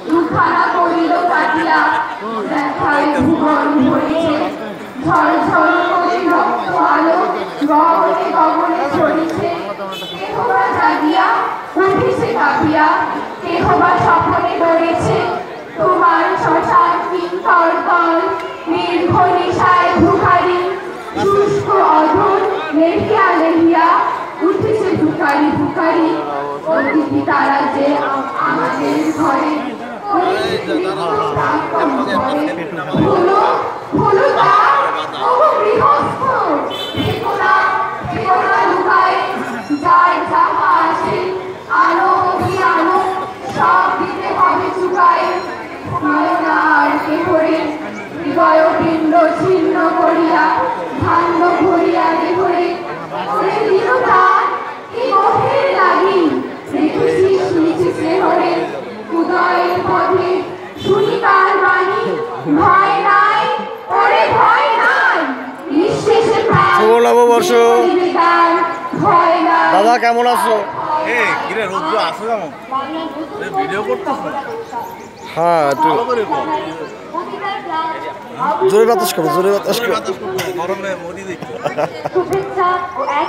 দুখানা করিল কাটিয়া দেখায় ভুবন ভরিছে ঝলঝল করে রক্ত আলো গগনে গগনে ঝরিছে কেহবা জাগিয়া উঠিছে কাঁপিয়া কেহবা স্বপ্নে গড়েছে তোমার শ্মশান কিঙ্কর দল দীর্ঘ নিশায় ভুখারি শুষ্ক অধর লেহিয়া লেহিয়া উঠেছে ভুখারি ভুখারি অতিথি তারা যে আমাদের ঘরে যাই যাহা আসে আলো অভিয়ানো সব দিতে হবে চুকায় নয়নার কেহরে হৃদয় পিণ্ড ছিন্ন করিয়া ভাণ্ড ভরিয়া দেহরে ওরে দীনতা কি মোহের লাগি রেখেছিস নিচে স্নেহরে উদয়ের পথে শুনি তার বাণী ভয় নাই ওরে ভয় নাই নিঃশেষে প্রাণ ভয় নাই। দাদা কেমন আছো? কিরে রোদ্র আসো কেমন? ভিডিও করতেছো? হ্যাঁ একটু জোরে বাতাস করো, জোরে বাতাস করো। গরমে মোদি দেখছো। শুভেচ্ছা ও এক